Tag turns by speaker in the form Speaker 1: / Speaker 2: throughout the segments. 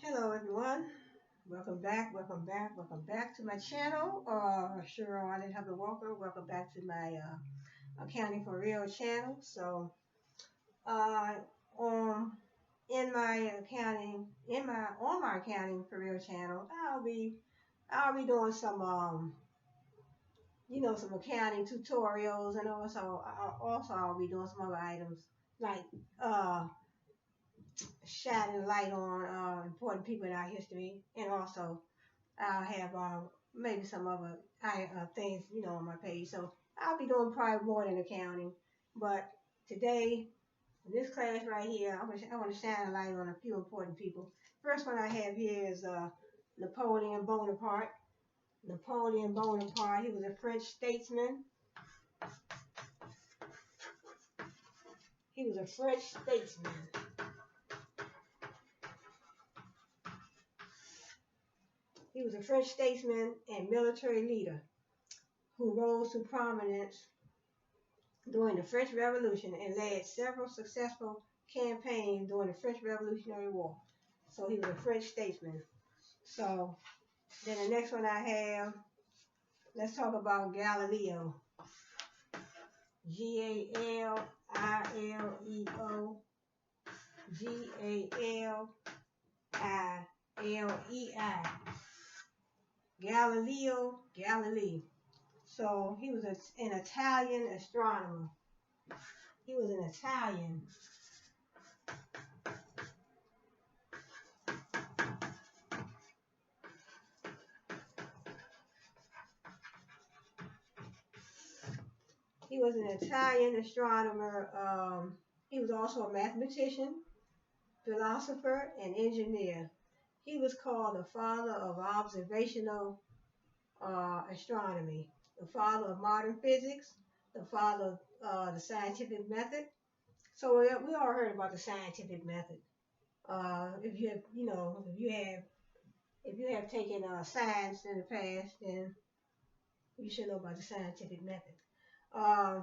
Speaker 1: Hello everyone. Welcome back to my channel. Cheryl Arlene Hubbard Walker. Welcome back to my Accounting for Real channel. So, uh, um, in my accounting, in my on my Accounting for Real channel, I'll be doing some some accounting tutorials, and also I'll be doing some other items like uh shining light on important people in our history, and also I'll have maybe some other things, on my page. So I'll be doing probably more than accounting. But today, in this class right here, I want to shine a light on a few important people. First one I have here is Napoleon Bonaparte. Napoleon Bonaparte, he was a French statesman. He was a French statesman. He was a French statesman and military leader who rose to prominence during the French Revolution and led several successful campaigns during the French Revolutionary War. So he was a French statesman. So then the next one I have, let's talk about Galileo. Galileo. Galilei. Galileo Galilei. So he was an Italian astronomer. He was an Italian. He was an Italian astronomer. He was also a mathematician, philosopher, and engineer. He was called the father of observational astronomy, the father of modern physics, the father of the scientific method. So we all heard about the scientific method. If you have, if you have taken science in the past, then you should know about the scientific method. Uh,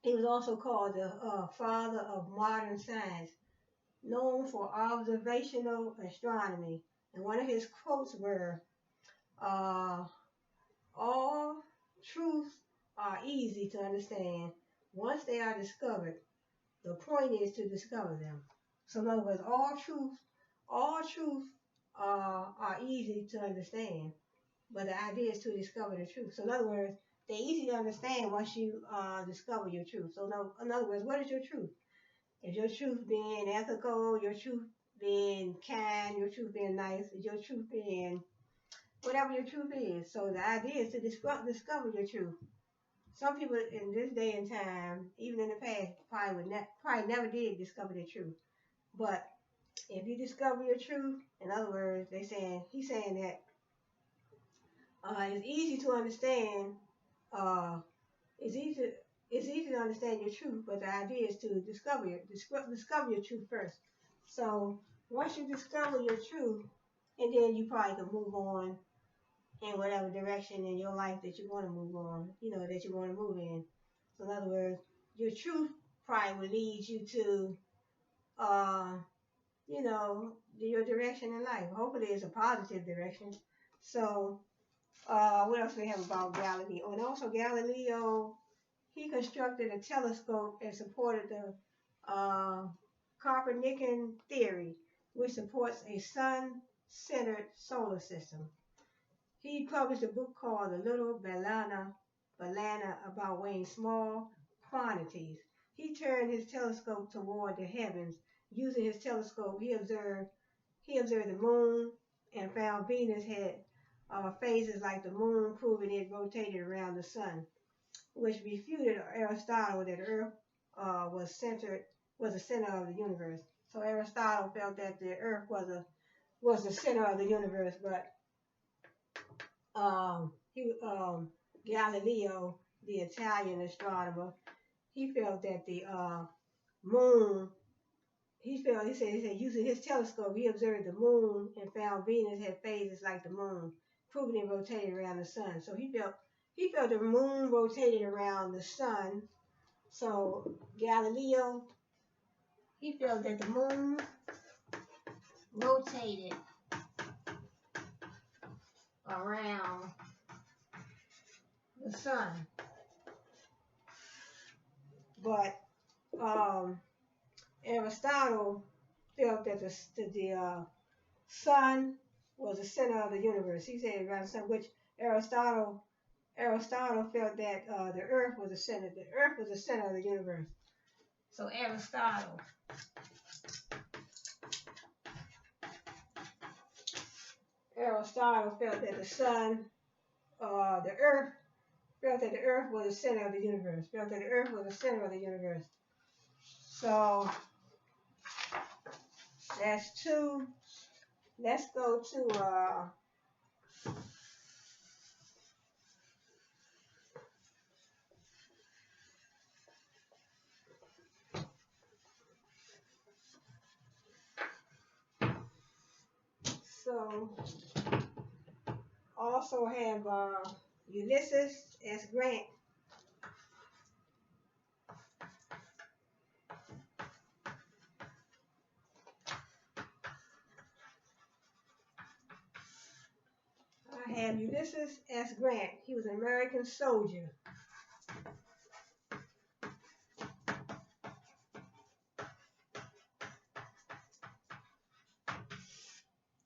Speaker 1: he was also called the father of modern science, known for observational astronomy. And one of his quotes were, uh, all truths are easy to understand once they are discovered. The point is to discover them. So in other words, all truths are easy to understand, but the idea is to discover the truth. So in other words, they're easy to understand once you discover your truth. So in other words, what is your truth? Is your truth being ethical? Your truth being kind? Your truth being nice? Is your truth being whatever your truth is? So the idea is to discover your truth. Some people in this day and time, even in the past, probably never did discover the truth. But if you discover your truth, in other words, he's saying that it's easy to understand. Uh, it's easy. It's easy to understand your truth, but the idea is to discover your truth first. So once you discover your truth, and then you probably can move on in whatever direction in your life that you want to move on, that you want to move in. So in other words, your truth probably will lead you to, uh, your direction in life. Hopefully it's a positive direction. So, what else do we have about Galileo? And also Galileo, he constructed a telescope and supported the Copernican theory, which supports a sun-centered solar system. He published a book called The Little Banana about weighing small quantities. He turned his telescope toward the heavens. Using his telescope, he observed the moon and found Venus had phases like the moon, proving it rotated around the sun, which refuted Aristotle that Earth was the center of the universe. So Aristotle felt that the Earth was the center of the universe, but Galileo, the Italian astronomer, he felt that the moon. He said using his telescope, he observed the moon and found Venus had phases like the moon, proving it rotated around the sun. So he felt the moon rotated around the sun. So Galileo, he felt that the moon rotated around the sun. But Aristotle felt that the sun was the center of the universe. He said around the sun, which Aristotle felt that the earth was the center. The earth was the center of the universe. So Aristotle felt that the sun, the earth, felt that the earth was the center of the universe. Felt that the earth was the center of the universe. So that's two. Let's go to so also have Ulysses S. Grant. I have Ulysses S. Grant. He was an American soldier.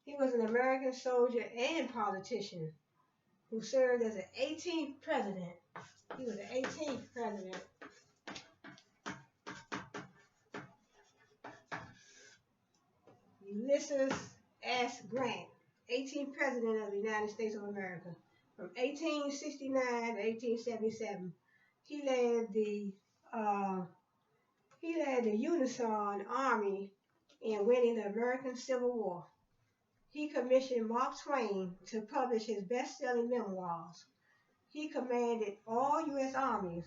Speaker 1: He was an American soldier and politician who served as the 18th president. He was the 18th president. Ulysses S. Grant, 18th president of the United States of America, from 1869 to 1877. He led the Unison Army in winning the American Civil War. He commissioned Mark Twain to publish his best-selling memoirs. He commanded all U.S. armies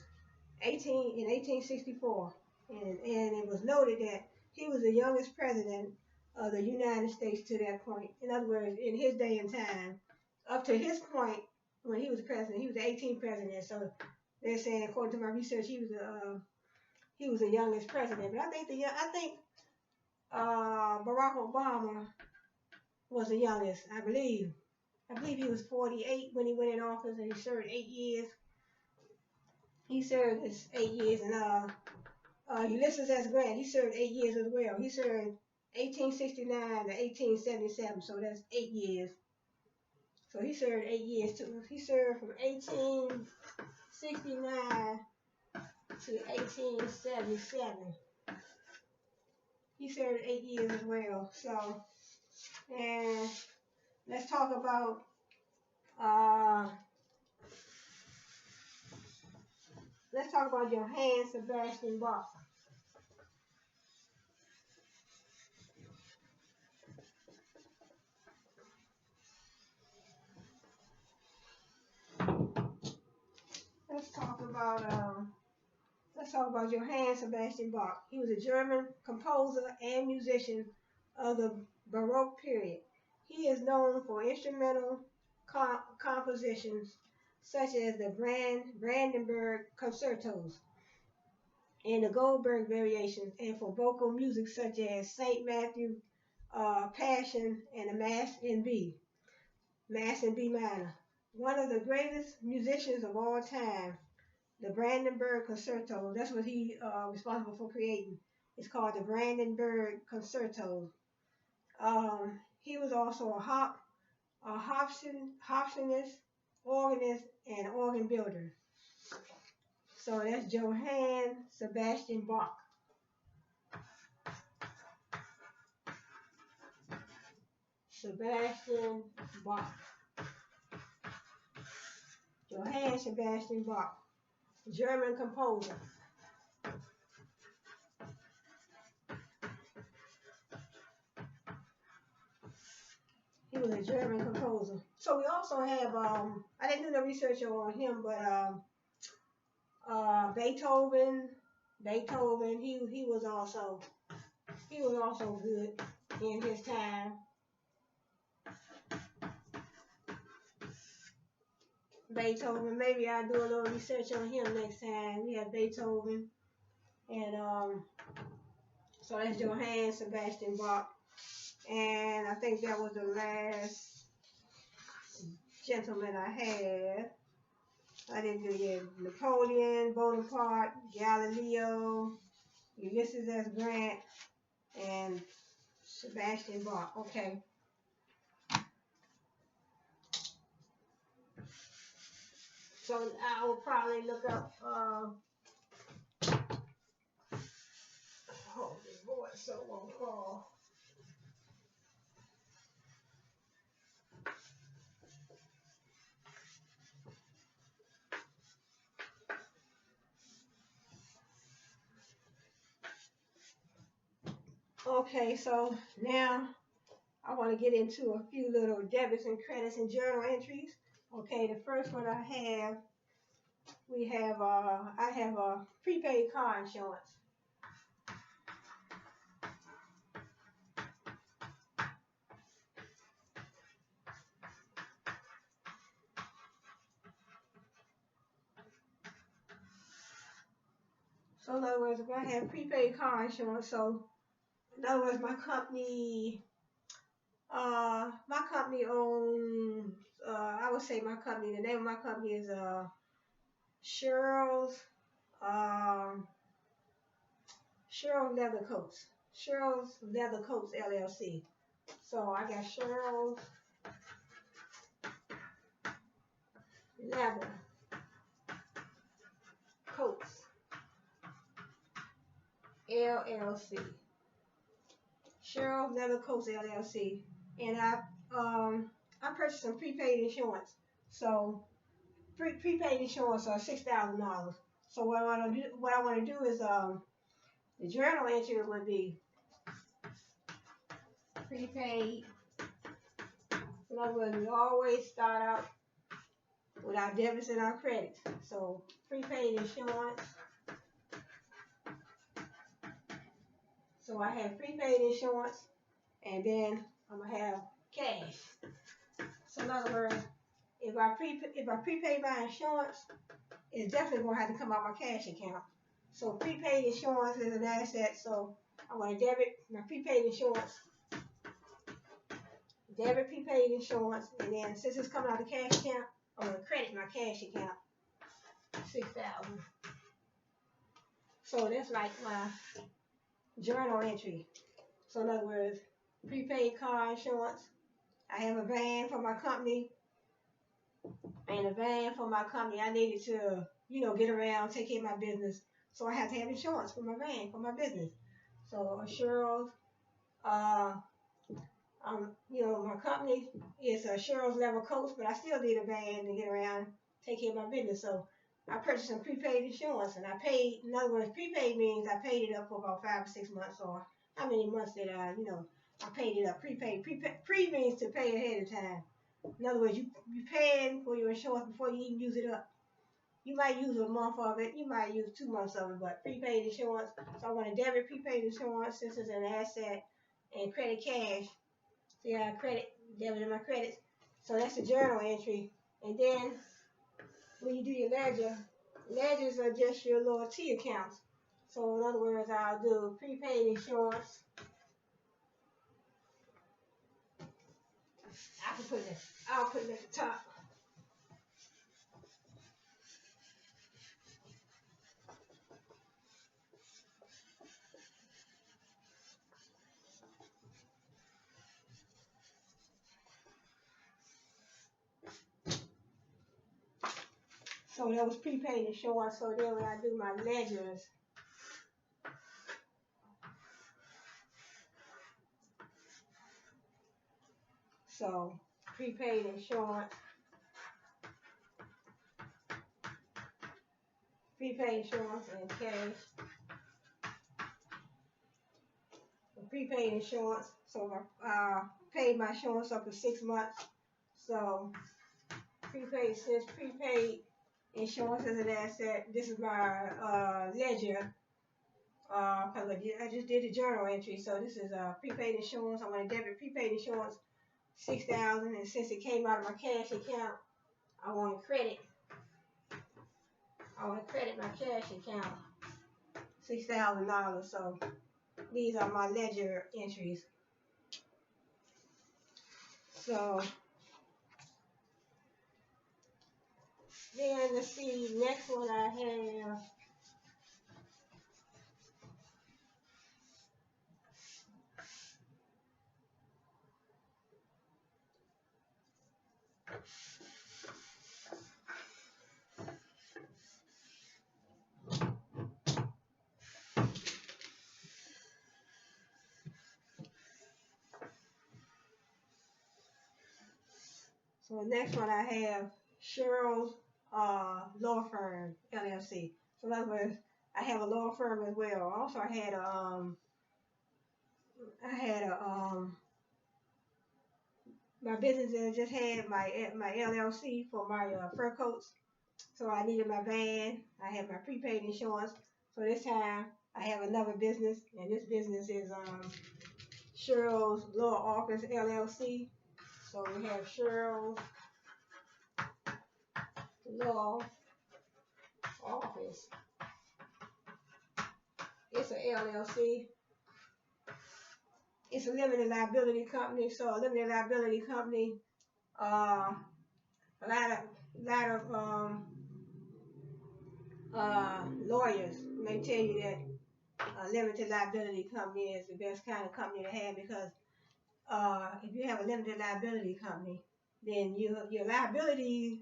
Speaker 1: in 1864, and it was noted that he was the youngest president of the United States to that point. In other words, in his day and time, up to his point when he was president, he was the 18th president. So they're saying, according to my research, he was the youngest president. But I think Barack Obama was the youngest. I believe he was 48 when he went in office, and he served 8 years. He served his 8 years, and Ulysses S. Grant, he served 8 years as well. He served 1869 to 1877, so that's 8 years. So he served 8 years too. He served from 1869 to 1877. He served 8 years as well. So, and let's talk about Johann Sebastian Bach. Let's talk about Johann Sebastian Bach. He was a German composer and musician of the Baroque period. He is known for instrumental compositions such as the Brandenburg Concertos and the Goldberg Variations, and for vocal music such as St. Matthew Passion and the Mass in B minor. One of the greatest musicians of all time, the Brandenburg Concerto. That's what he responsible for creating. It's called the Brandenburg Concerto. He was also a Hobsonist, organist, and organ builder. So that's Johann Sebastian Bach. Sebastian Bach. Johann Sebastian Bach, German composer. He was a German composer. So we also have, I didn't do no research on him, but Beethoven, he was also good in his time. Beethoven, maybe I'll do a little research on him next time. We have Beethoven, and so that's Johann Sebastian Bach, and I think that was the last gentlemen I have. I didn't do yet. Napoleon Bonaparte, Galileo, Ulysses S. Grant, and Sebastian Bach. Okay. So I will probably look up, oh boy, so won't call. Okay, so now I want to get into a few little debits and credits and journal entries. Okay, the first one I have a prepaid car insurance. So in other words, if I have prepaid car insurance, so in other words, my company owns, I would say my company, the name of my company is Cheryl's, um, Cheryl's Leather Coats. Cheryl's Leather Coats LLC. So I got Cheryl's Leather Coats LLC. Cheryl's Leather Coats LLC. And I purchased some prepaid insurance. So prepaid insurance are $6,000. So what I want to do is the journal entry would be prepaid. In other words, we always start out with our debits and our credits. So prepaid insurance. So I have prepaid insurance, and then I'm gonna have cash. So in other words, if I prepay my insurance, it's definitely gonna have to come out my cash account. So prepaid insurance is an asset. So I want to debit my prepaid insurance, debit prepaid insurance, and then since it's coming out of the cash account, I'm gonna credit my cash account, $6,000. So that's like my journal entry. So in other words, prepaid car insurance. I have a van for my company, and a van for my company I needed to, get around, take care of my business. So I had to have insurance for my van, for my business. So Cheryl's, my company is Cheryl's Leather Coats, but I still need a van to get around, take care of my business. So I purchased some prepaid insurance, and I paid. In other words, prepaid means I paid it up for about 5 or 6 months, or how many months that I paid it up. Prepaid. Pre means to pay ahead of time. In other words, you paying for your insurance before you even use it up. You might use a month of it, you might use 2 months of it, but prepaid insurance. So I want to debit prepaid insurance since it's an asset, and credit cash. So yeah, credit, debit my credits. So that's the journal entry. And then when you do your ledger, ledgers are just your little T accounts. So in other words, I'll do prepaid insurance. I'll put it at the top. So that was prepaid insurance. So then when I do my ledgers, so prepaid insurance, and cash. Prepaid insurance. So I paid my insurance up for 6 months. So prepaid insurance is an asset. This is my ledger. Because I just did the journal entry. So this is prepaid insurance. I want to debit prepaid insurance, $6,000, and since it came out of my cash account, I want to credit my cash account, $6,000. So these are my ledger entries. So Then let's see, next one I have. So the next one I have Cheryl's Law Firm LLC. So in other words, I have a law firm as well. Also, I had a my business that I just had my LLC for my fur coats. So I needed my van. I had my prepaid insurance. So this time I have another business, and this business is Cheryl's Law Office LLC. So we have Cheryl's Law Office. It's a LLC. It's a limited liability company. So a limited liability company, a lot of lawyers may tell you that a limited liability company is the best kind of company to have because if you have a limited liability company, then your liabilities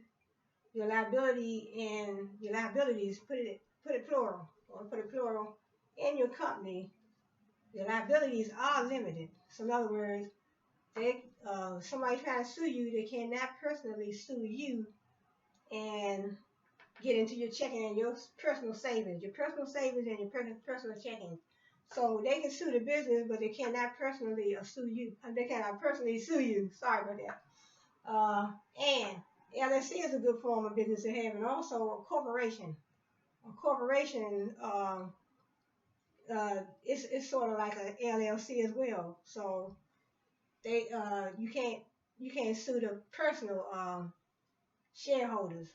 Speaker 1: put it plural or put it plural in your company. Your liabilities are limited. So in other words, somebody trying to sue you, they cannot personally sue you and get into your checking and your personal savings and your personal checking. So they can sue the business, but they cannot personally sue you. They cannot personally sue you. Sorry about that. And LLC is a good form of business to have, and also a corporation. A corporation, it's sort of like an LLC as well. So they you can't sue the personal shareholders.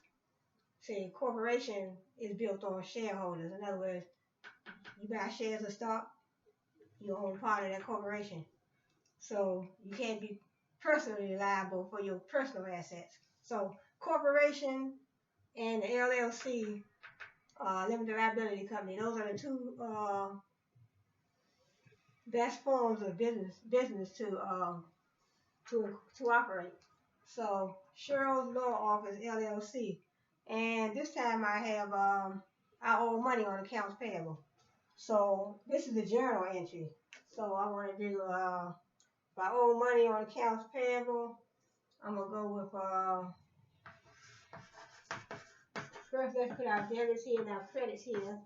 Speaker 1: See, corporation is built on shareholders. In other words, you buy shares of stock, you own part of that corporation. So you can't be personally liable for your personal assets. So corporation and the LLC, limited liability company, those are the two best forms of business to operate. So Cheryl's Law Office LLC, and this time I have I owe money on accounts payable. So this is a journal entry. So I want to do if I owe money on accounts payable, I'm gonna go with first let's put our debits here and our credits here.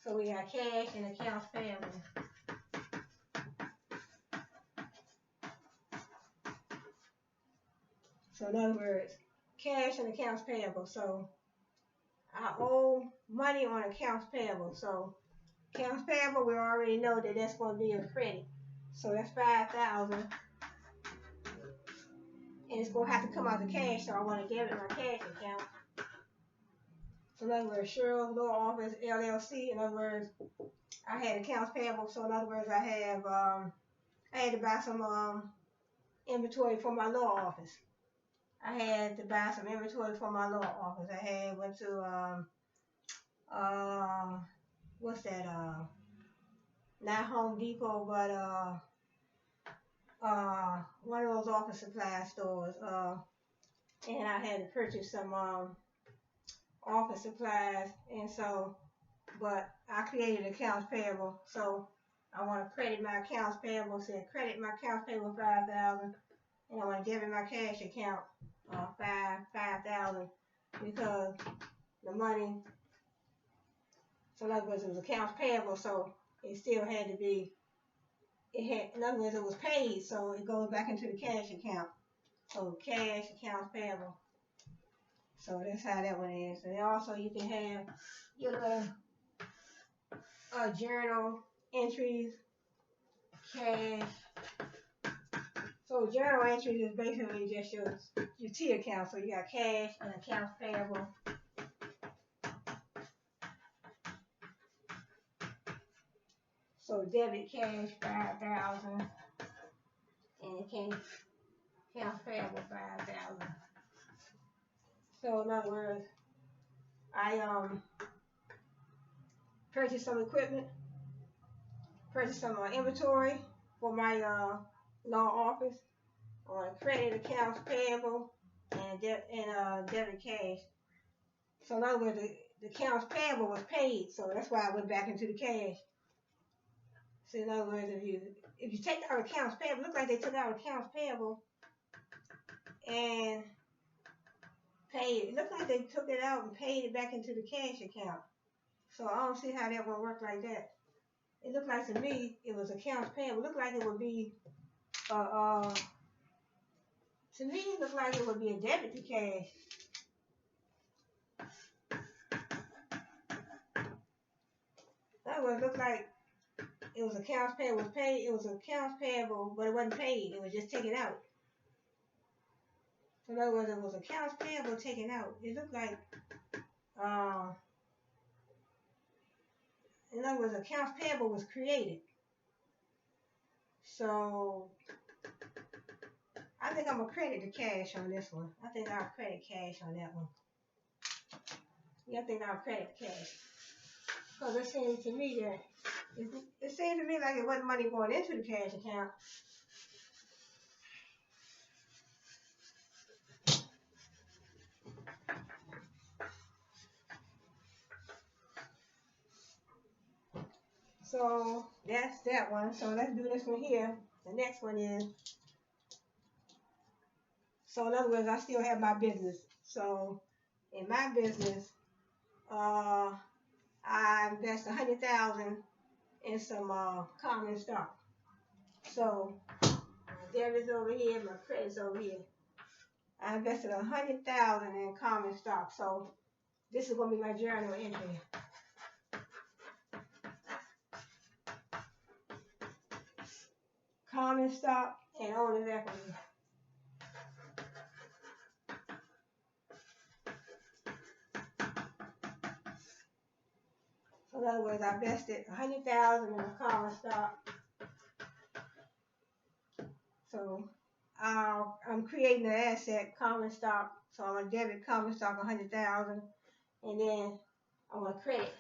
Speaker 1: So we got cash and accounts payable. So in other words, cash and accounts payable. So I owe money on accounts payable. So accounts payable, we already know that that's going to be a credit. So that's 5,000, and it's going to have to come out of cash. So I want to debit my cash account. So in other words, Cheryl's Law Office LLC. In other words, I had accounts payable. So in other words, I had to buy some inventory for my law office. I had to buy some inventory for my law office. I went to what's that? Not Home Depot, but one of those office supply stores. And I had to purchase some office supplies, and so, but I created accounts payable, so I want to credit my accounts payable. So credit my accounts payable 5,000, and I want to debit my cash account 5,000 because the money. So in other words, it was accounts payable, so it still had to be. In other words, it was paid, so it goes back into the cash account. So cash accounts payable. So that's how that one is. And also you can have your little journal entries, cash. So journal entries is basically just your T account. So you got cash and accounts payable. So debit cash 5,000 and accounts payable 5,000. So in other words, I purchased some equipment, purchased some inventory for my law office on credit accounts payable and debit cash. So in other words, the accounts payable was paid, so that's why I went back into the cash. So in other words, if you take out accounts payable, it looks like they took out accounts payable and paid. It looked like they took it out and paid it back into the cash account. So I don't see how that would work like that. It looked like to me it was accounts payable. It looked like it would be to me it looked like it would be a debit to cash. That would look like it was accounts payable. It was paid. It was accounts payable, but it wasn't paid. It was just taken out. So in other words, it was accounts payable taken out. It looked like in other words, accounts payable was created. So I think I'm gonna credit the cash on this one. I think I'll credit cash on that one. Yeah, I think I'll credit cash. Because it seems to me that it seemed to me like it wasn't money going into the cash account. So that's that one. So let's do this one here. The next one is, so in other words, I still have my business. So in my business, I invest 100,000 in some common stock. So my debit's over here, my credit's over here. I invested 100,000 in common stock. So this is gonna be my journal entry. Common stock and owner's equity. So in other words, I invested 100,000 in a common stock. So I'm creating an asset, common stock. So I'm gonna debit common stock 100,000, and then I'm gonna credit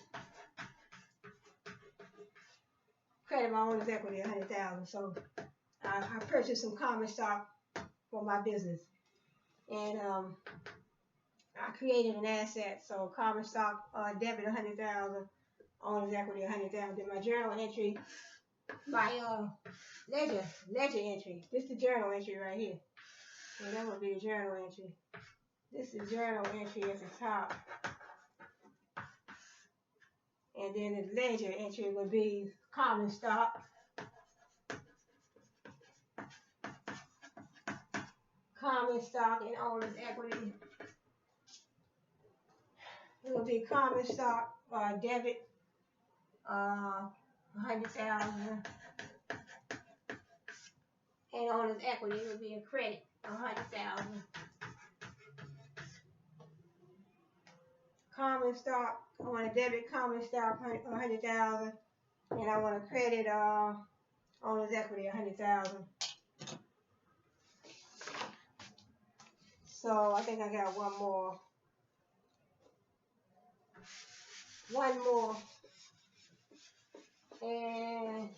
Speaker 1: my owner's equity 100,000. So I purchased some common stock for my business, and I created an asset. So common stock debit 100,000, owner's equity 100,000. Then my journal entry, my ledger entry. This is the journal entry right here. So that would be a journal entry. This is journal entry at the top. And then the ledger entry would be common stock. Common stock and owner's equity. It would be common stock debit 100,000. And owner's equity would be a credit 100,000. Common stock, I want to debit common stock 100,000, and I want to credit owner's equity 100,000. So I think I got one more. And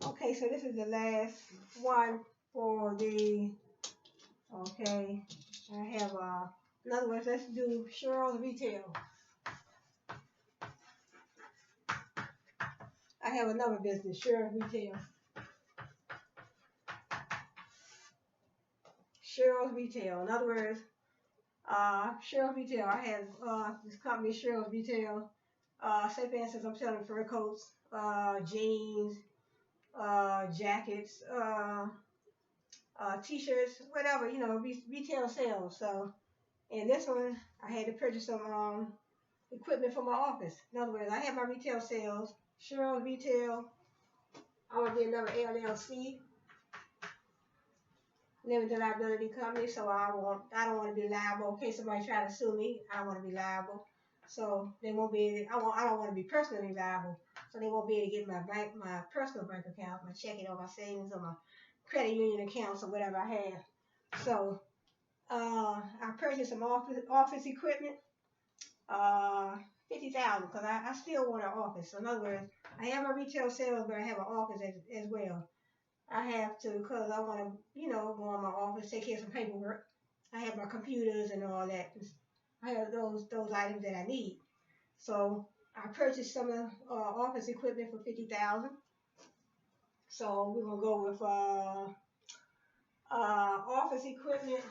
Speaker 1: okay, so this is the last one for the, okay, I have, in other words, let's do Cheryl's Retail. I have another business, Cheryl's Retail. Cheryl's Retail. In other words, Cheryl's Retail. I have this company, Cheryl's Retail. Say for instance, I'm selling fur coats, jeans, jackets, t-shirts, whatever, retail sales. So in this one, I had to purchase some equipment for my office. In other words, I have my retail sales, Cheryl's Retail. I want to be another LLC. limited liability company, so I don't want to be liable in case somebody try to sue me. I don't want to be liable, so they won't be. I don't want to be personally liable, so they won't be able to get my personal bank account, my checking or my savings or my credit union accounts or whatever I have. So I purchased some office equipment, uh, 50,000, because I still want an office. So in other words, I have a retail sales, but I have an office as well. I have to, because I want to, go in my office, take care of some paperwork. I have my computers and all that. I have those items that I need. So I purchased some office equipment for 50,000. So we're gonna go with office equipment.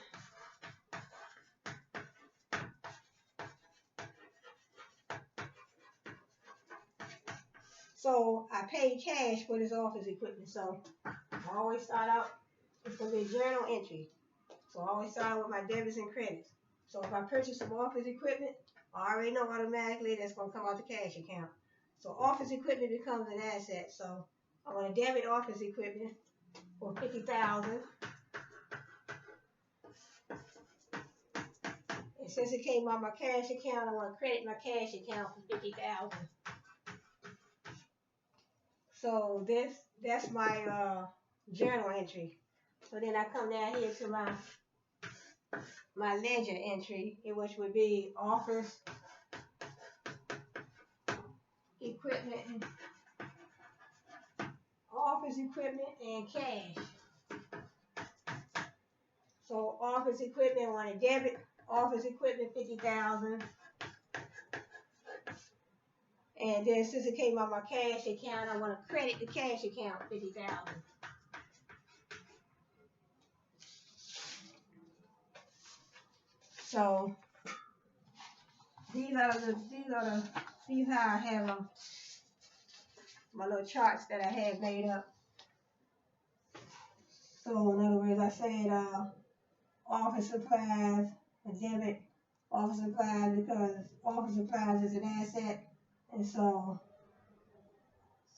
Speaker 1: So I paid cash for this office equipment. So I always start out, it's gonna be a journal entry. So I always start with my debits and credits. So if I purchase some office equipment, I already know automatically that's going to come out the cash account. So office equipment becomes an asset. So I want to debit office equipment for 50,000. And since it came out my cash account, I want to credit my cash account for 50,000. So that's my journal entry. So then I come down here to my ledger entry, which would be office equipment and cash. So office equipment, I want to debit office equipment 50,000. And then since it came out my cash account, I want to credit the cash account 50,000. So these how I have my little charts that I had made up. So in other words, I said office supplies, a debit office supplies, because office supplies is an asset, and so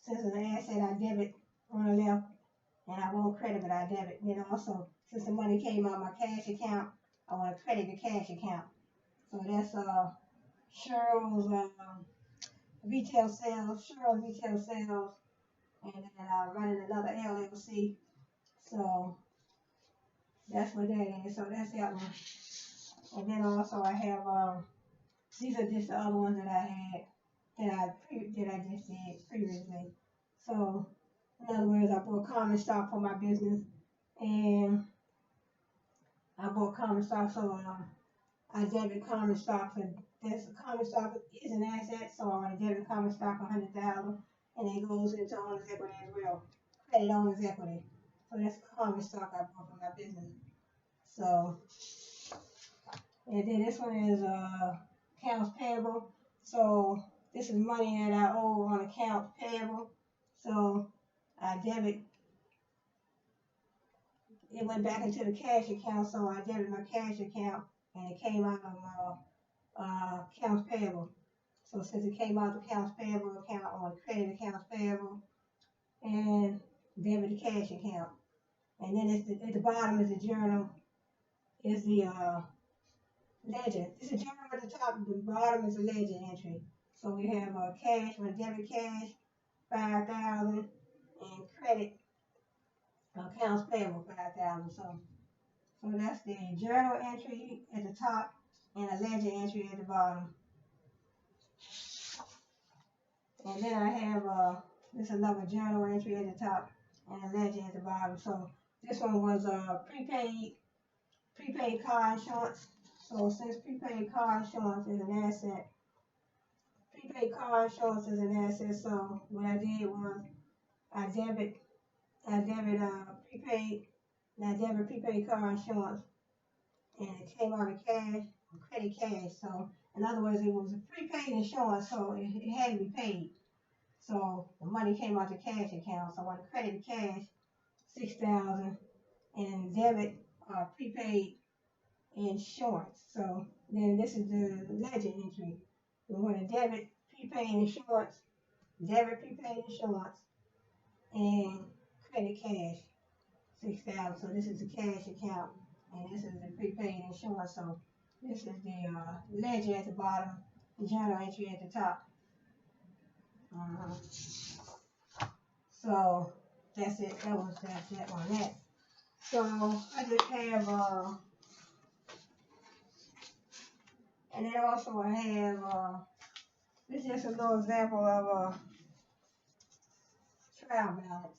Speaker 1: since it's an asset, I debit on the left, and I won't credit, but I debit. Then also, since the money came out of my cash account, I want to credit the cash account. So that's Cheryl's retail sales, and then running another LLC. So that's what that is. So that's that one. And then also I have these are just the other ones that I had that I just did previously. So in other words, I bought common stock for my business, and I bought common stock, so I debit common stock for this. Common stock is an asset, so I debit common stock 100,000, and it goes into owner's equity as well. Credit owner's equity. So that's common stock I bought for my business. So, and then this one is accounts payable. So this is money that I owe on accounts payable. So I debit. It went back into the cash account, so I debit my cash account, and it came out of accounts payable. So since it came out of the accounts payable account, I want to credit accounts payable and debit the cash account. And then at the bottom is the journal, is the ledger. It's a journal at the top, the bottom is a ledger entry. So we have cash, we debit cash, 5,000, and credit accounts payable 5,000. So that's the journal entry at the top and a ledger entry at the bottom. And then I have this another journal entry at the top and a ledger at the bottom. So this one was prepaid car insurance. So since prepaid car insurance is an asset, so what I did was I debit prepaid car insurance, and it came out of cash, credit cash. So in other words, it was a prepaid insurance, so it had to be paid. So the money came out the cash account. So I want to credit the cash 6,000 and debit prepaid insurance. So then this is the ledger entry. We want to debit prepaid insurance, and credit cash. 6,000. So this is the cash account, and this is the prepaid insurance. So this is the ledger at the bottom, the journal entry at the top. So that's it. That was that on that. So I just have and then also I have this is just a little example of a trial balance.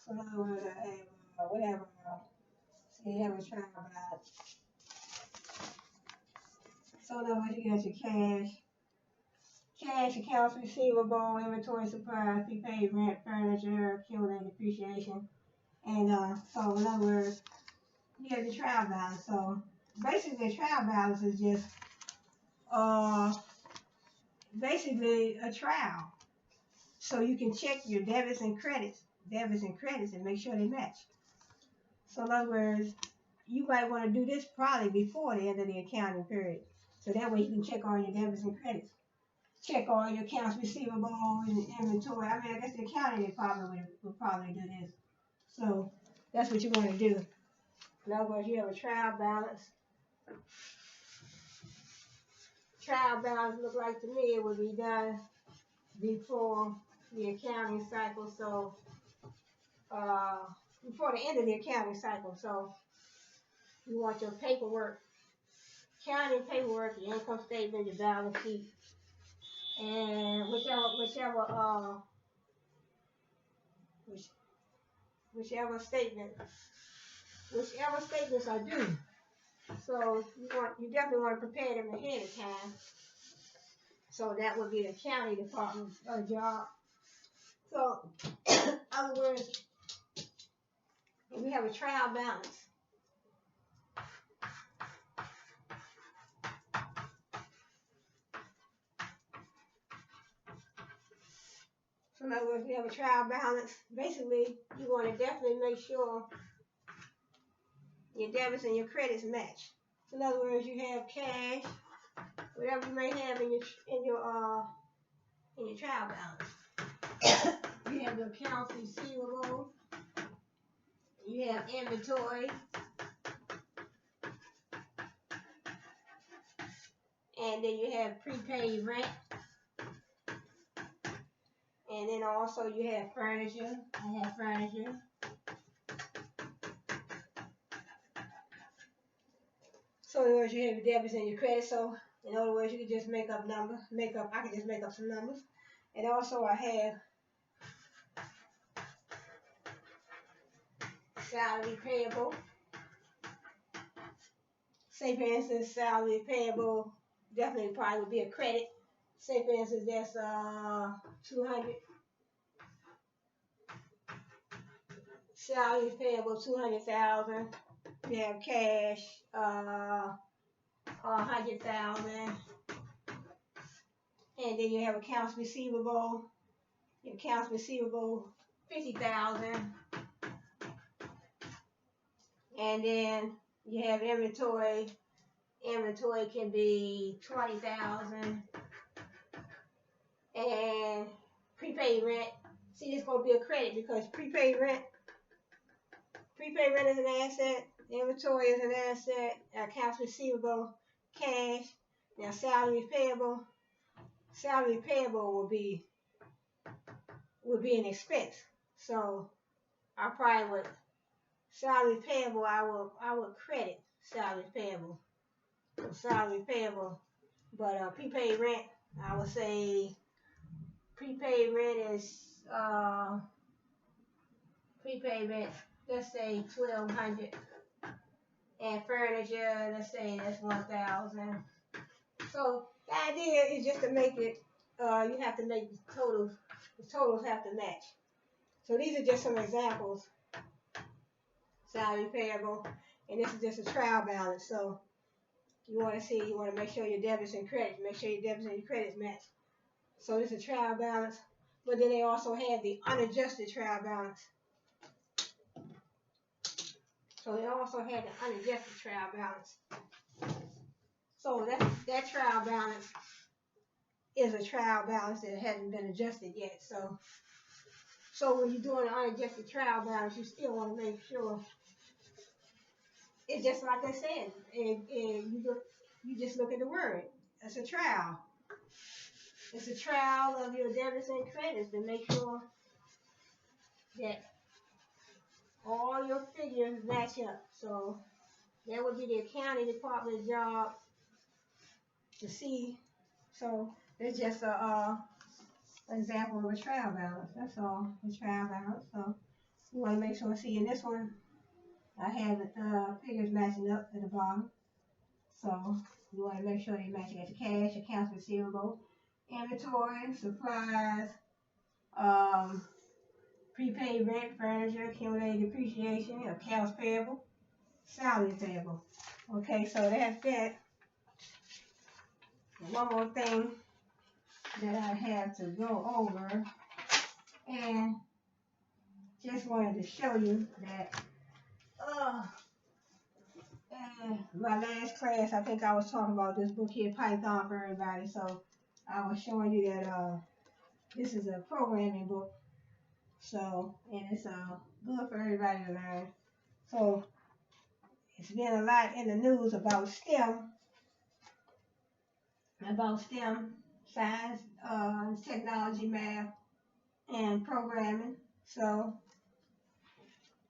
Speaker 1: So in other words, I have whatever. So you have a trial balance. So in other words, you got your cash, accounts receivable, inventory supplies, prepaid rent, furniture, accumulated depreciation. And so in other words, you have the trial balance. So basically the trial balance is just basically a trial. So you can check your debits and credits and make sure they match. So in other words, you might want to do this probably before the end of the accounting period. So that way you can check all your debits and credits. Check all your accounts receivable and inventory. I mean, I guess the accounting department would probably do this. So that's what you want to do. In other words, you have a trial balance. Trial balance look like to me it would be done before the accounting cycle. So before the end of the accounting cycle. So you want your paperwork, counting paperwork, your income statement, your balance sheet, and whichever statements are due. So you definitely want to prepare them ahead of time. So that would be the county department's job. So in other words, we have a trial balance. So in other words, we have a trial balance. Basically, you want to definitely make sure your debits and your credits match. So in other words, you have cash, whatever you may have in your trial balance. You have your accounts receivable. You have inventory. And then you have prepaid rent. And then also you have furniture. I have furniture. So in other words, you have your debits and your credit. So in other words, you can just I can just make up some numbers. And also I have salary payable. Say for instance, salary payable definitely probably would be a credit. Say for instance, that's 200. Salary payable 200,000. You have cash 100,000. And then you have accounts receivable. Your accounts receivable 50,000. And then you have inventory. Inventory can be 20,000. And prepaid rent. See, this gonna be a credit because prepaid rent is an asset. Inventory is an asset. Accounts receivable, cash. Now salary payable. Salary payable will be an expense. So I probably would salary payable. I would credit salary payable. Salary payable, but prepaid rent. I would say prepaid rent is prepaid rent. Let's say 1,200. And furniture. Let's say that's 1,000. So the idea is just to make it. You have to make the totals. The totals have to match. So these are just some examples. Salary payable, and this is just a trial balance. So you want to make sure your debits and credits, match. So this is a trial balance, but then they also have the unadjusted trial balance. So they also had the unadjusted trial balance. So that trial balance is a trial balance that hasn't been adjusted yet. So So when you're doing an unadjusted trial balance, you still want to make sure it's just like I said. You just look at the word. It's a trial. It's a trial of your debits and credits to make sure that all your figures match up. So that would be the accounting department's job to see. So it's just a example of a trial balance. That's all. A trial balance. So you want to make sure. See, in this one, I have the figures matching up at the bottom. So you want to make sure they match at the cash, accounts receivable, inventory, supplies, prepaid rent, furniture, accumulated depreciation, accounts payable, salary payable. Okay, so that's that. One more thing that I have to go over, and just wanted to show you that my last class, I think I was talking about this book here, Python, for everybody. So I was showing you that this is a programming book. So, and it's good for everybody to learn. So it's been a lot in the news about STEM, science, technology, math, and programming. So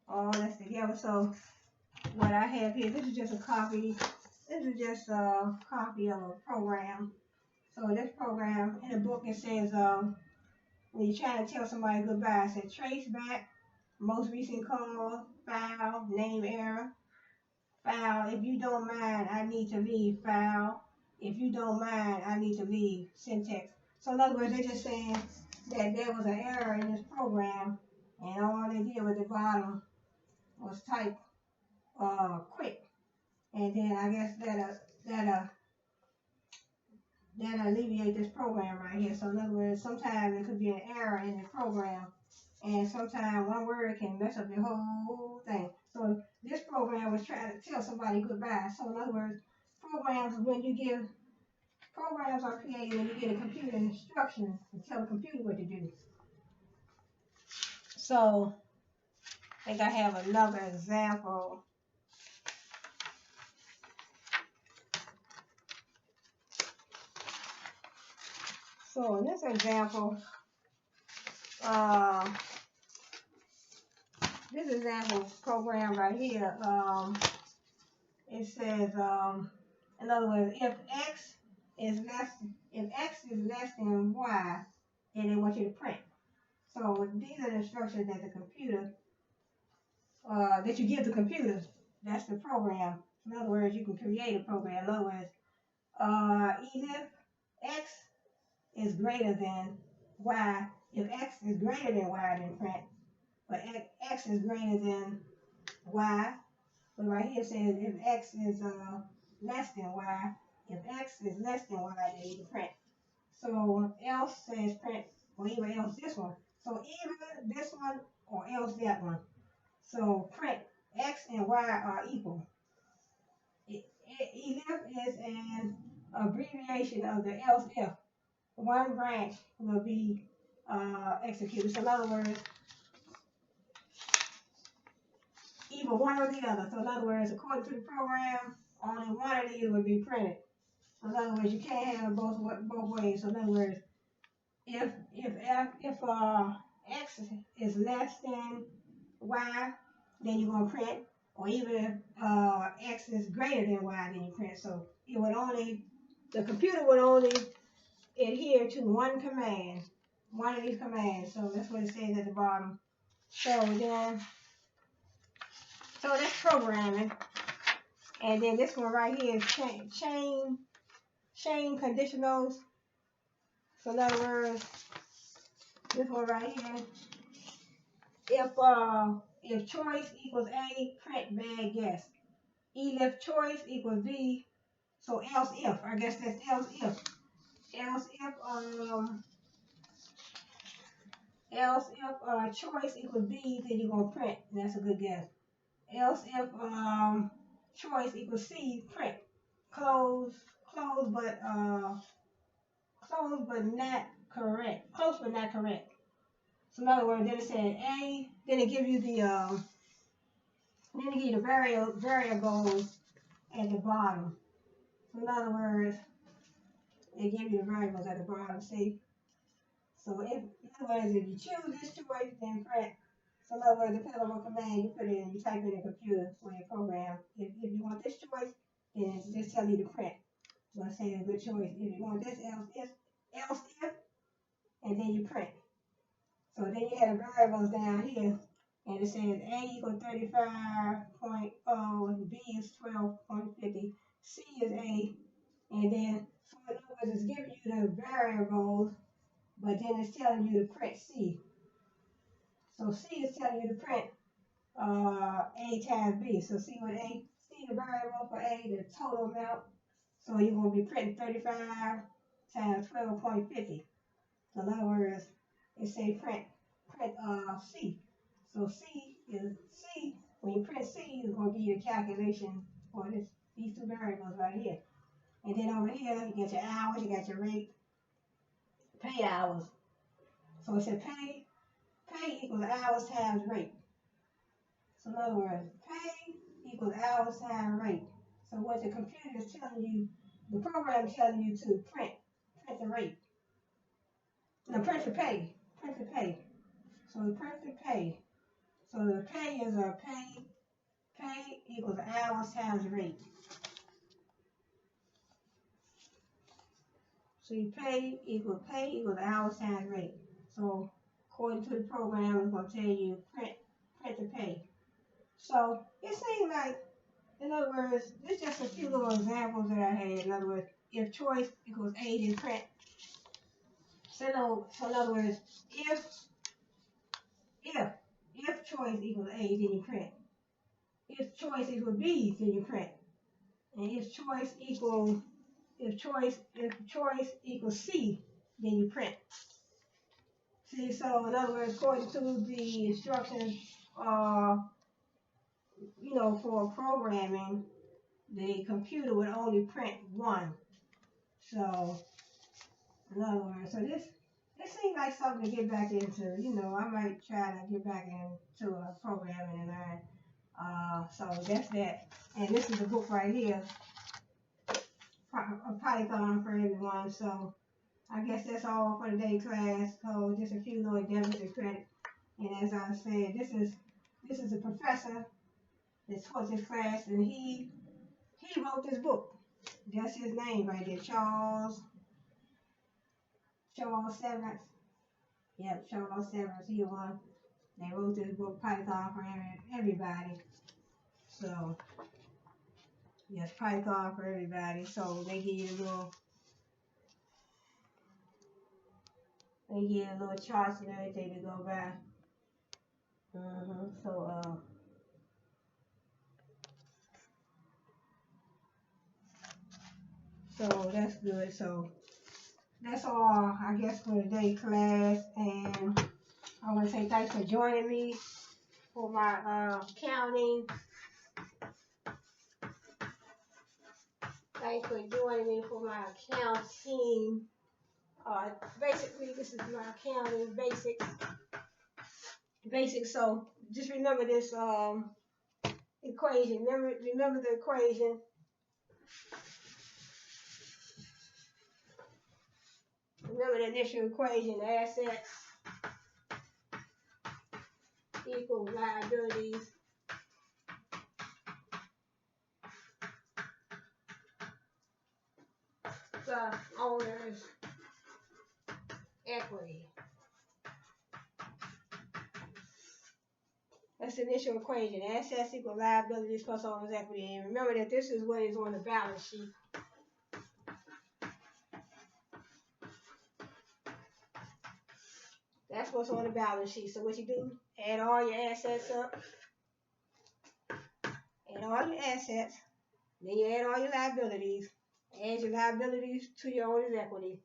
Speaker 1: all that's together. So what I have here, this is just a copy. This is just a copy of a program. So this program, in the book, it says when you're trying to tell somebody goodbye, it says trace back, most recent call, file, name error, file. If you don't mind, I need to leave. File. If you don't mind, I need to leave. Syntax. So in other words, they're just saying that there was an error in this program, and all they did at the bottom was type quit, and then I guess that alleviate this program right here. So in other words, sometimes there could be an error in the program, and sometimes one word can mess up your whole thing. So this program was trying to tell somebody goodbye. So in other words, programs are created when you get a computer instruction to tell the computer what to do. So I think I have another example. So in this example, this example program right here, it says, in other words, if x is less than y, then they want you to print. So these are the instructions that the computer, that you give the computer. That's the program. In other words, you can create a program. In other words, if x is greater than y, if x is greater than y, then print. But x is greater than y. But right here it says if x is less than y. If x is less than y, then you can print. So else says print, or either else this one. So either this one or else that one. So print x and y are equal. Elif is an abbreviation of the else if. One branch will be executed. So in other words, either one or the other. So in other words, according to the program, only one of these will be printed. So in other words, you can't have it both ways. So in other words, if x is less than y, then you're gonna print, or even if x is greater than y, then you print. So it would only, the computer would only adhere to one command, one of these commands. So that's what it says at the bottom. So that's programming. And then this one right here is chain conditionals. So in other words, this one right here, if choice equals A, print bad guess. If choice equals B, so else if, I guess that's else if. Else if choice equals B, then you're gonna print. That's a good guess. Else if choice equals C, print. Close but not correct. Close but not correct. So in other words, then it said A, then it gives you the variables at the bottom. So in other words, it gives you the variables at the bottom. See? So in other words, if you choose this choice, then print. So in other words, depending on what command you put in, you type in the computer for your program. If you want this choice, then it's just tell you to print. So I say a good choice. If you want this else if, and then you print. So then you have the variables down here, and it says A equals 35.0, B is 12.50, C is A, and then so in other words, it's giving you the variables, but then it's telling you to print C. So C is telling you to print A times B. So see what A, see the variable for A, the total amount. So you're going to be printing 35 times 12.50. So in other words, it say print C. So C. When you print C, it's going to give you a calculation for these two variables right here. And then over here, you get your hours, you got your rate, pay hours. So it said pay equals hours times rate. So in other words, pay equals hours times rate. So what the computer is telling you, the program is telling you to print the rate. No, print the pay. So print the pay. So the pay is a pay equals hours times rate. So you pay equals hours times rate. So according to the program, it's going to tell you print the pay. So it seems like, in other words, this is just a few little examples that I had. In other words, if choice equals A, then print. So in other words, if choice equals A, then you print. If choice equals B, then you print. And if choice equals C, then you print. See, so in other words, according to the instructions, for programming, the computer would only print one. So, in other words, so this seems like something to get back into. I might try to get back into programming and learn. So that's that. And this is the book right here, a Python for everyone. So I guess that's all for today's class. So just a few little debits and credit. And as I said, this is a professor that taught this class, and he wrote this book. That's his name right there, Charles Severance. Yep, Charles Severance. He the one that wrote this book, Python for everybody. So yes, Python for everybody. So they give you a little charts and everything to go by. So that's good. So that's all, I guess, for today's class. And I want to say thanks for joining me for my counting. Thanks for joining me for my accounting. Basically, this is my accounting basics. So just remember this equation. Remember the equation. Remember the initial equation: assets equal liabilities plus owner's equity. That's the initial equation: assets equal liabilities plus owner's equity. And remember that this is what is on the balance sheet. That's what's on the balance sheet. So what you do, add all your assets up. Add all your assets. Then you add all your liabilities. Add your liabilities to your owner's equity.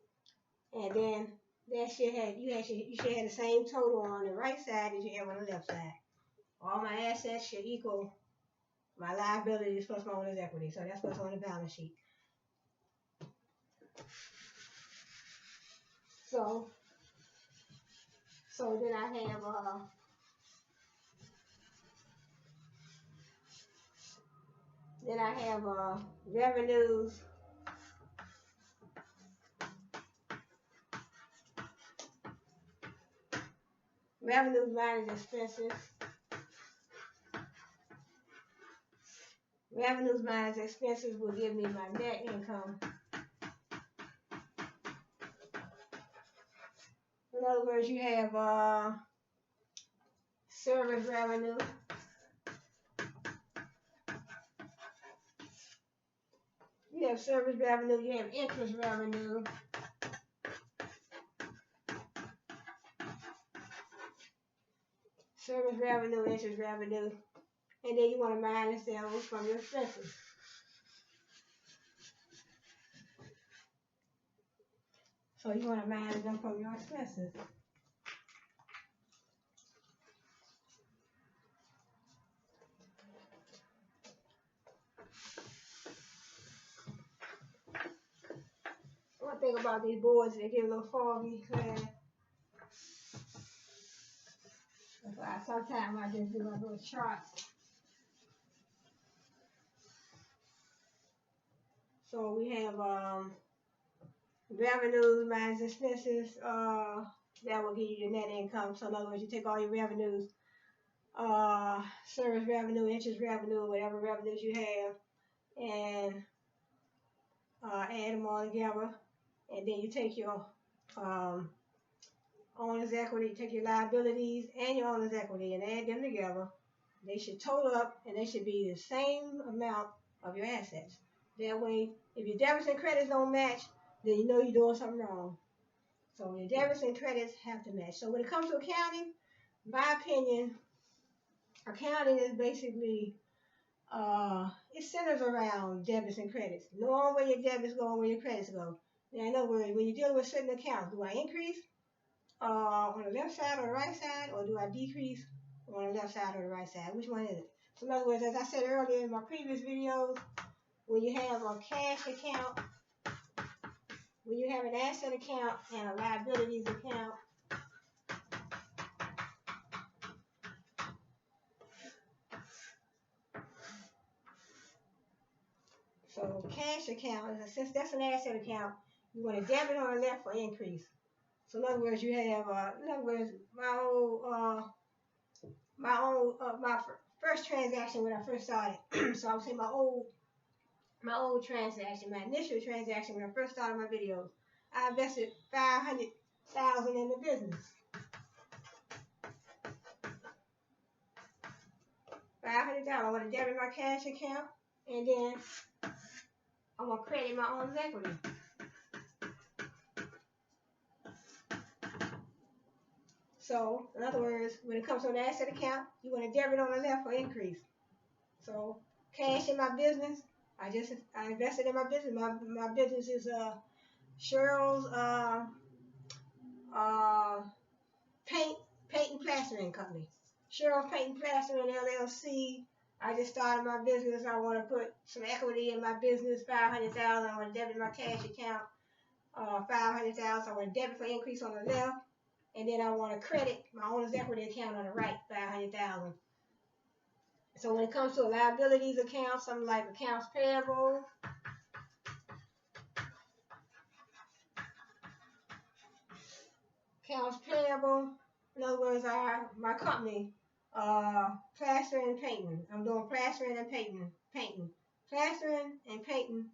Speaker 1: And then you should have the same total on the right side as you have on the left side. All my assets should equal my liabilities plus my owner's equity. So that's what's on the balance sheet. So then I have revenues. Revenues minus expenses. Revenues minus expenses will give me my net income. In other words, you have service revenue. You have service revenue, you have interest revenue. Service revenue, interest revenue. And then you want to minus those from your expenses. So you want to minus them from your expenses. One thing about these boards, they get a little foggy. Sometimes I just do my little charts. So we have revenues minus expenses. That will give you your net income. So in other words, you take all your revenues, service revenue, interest revenue, whatever revenues you have, and add them all together. And then you take your owner's equity, take your liabilities and your owner's equity and add them together. They should total up and they should be the same amount of your assets. That way, if your debits and credits don't match, then you know you're doing something wrong. So your debits and credits have to match. So when it comes to accounting, in my opinion, accounting is basically, it centers around debits and credits. Knowing where your debits go and where your credits go. Now, in other words, when you're dealing with certain accounts, do I increase on the left side or the right side, or do I decrease on the left side or the right side? Which one is it? So in other words, as I said earlier in my previous videos, when you have a cash account, when you have an asset account and a liabilities account, so cash account, since that's an asset account, you want to debit on the left for increase. So in other words, you have, my first transaction when I first started. So I would say my old transaction, my initial transaction when I first started my videos, I invested $500,000 in the business. $500. I want to debit my cash account, and then I want to credit my owner's equity. So, in other words, when it comes to an asset account, you want to debit on the left for increase. So, cash in my business, I invested in my business. My business is Cheryl's paint and plastering company. Cheryl's Paint and Plastering LLC. I just started my business. I want to put some equity in my business, $500,000. I want to debit my cash account, $500,000. I want to debit for increase on the left. And then I want to credit my owner's equity account on the right, $500,000. So when it comes to a liabilities account, something like accounts payable, in other words, my company, plastering and painting. I'm doing plastering and painting. Plastering and painting.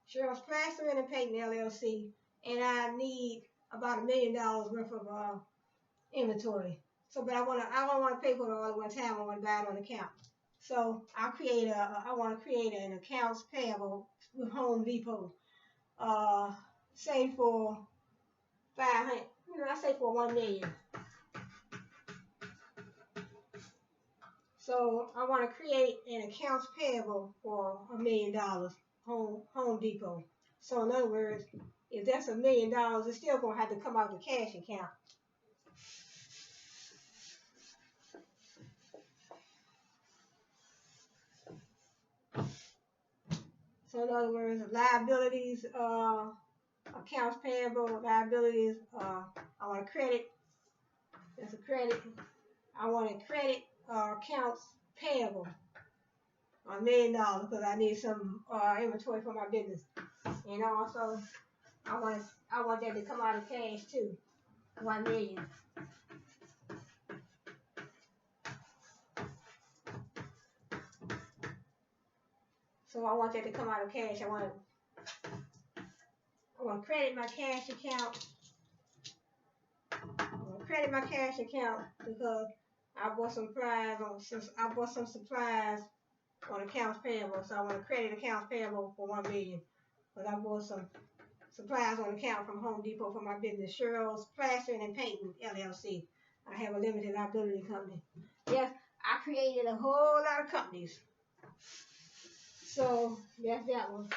Speaker 1: Cheryl's Plastering and Painting LLC. And I need about $1 million worth of inventory. So, but I don't want to pay for it all at one time. I want to buy it on account. So I want to create an accounts payable with Home Depot. Say for 500. I say for $1 million. So I want to create an accounts payable for $1 million. Home Depot. So in other words, if that's $1 million, it's still gonna have to come out the cash account. So in other words, liabilities, accounts payable, liabilities, I want to credit That's a credit. I want to credit accounts payable $1 million because I need some inventory for my business. And also, I want that to come out of cash too. 1 million. So I want that to come out of cash. I want to credit my cash account. I'm gonna credit my cash account because I bought some supplies on accounts payable. So I want to credit accounts payable for 1 million. But I bought some supplies on account from Home Depot for my business, Cheryl's Plastering and Painting LLC. I have a limited liability company. Yes, I created a whole lot of companies. So that's that one.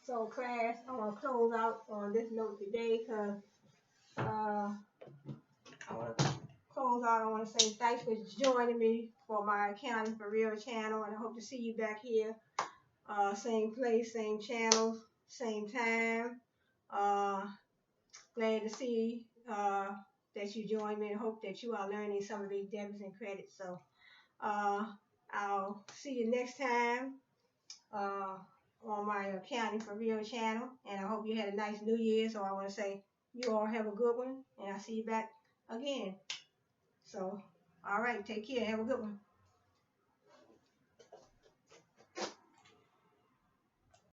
Speaker 1: So class, I'm gonna close out on this note today because I want to close out. I want to say thanks for joining me for my Accounting for Real channel, and I hope to see you back here. Same place, same channel, same time. Glad to see that you joined me and hope that you are learning some of these debits and credits. So I'll see you next time on my Accounting for Real channel, and I hope you had a nice New Year. So I want to say you all have a good one, and I'll see you back again. So, all right, take care. Have a good one.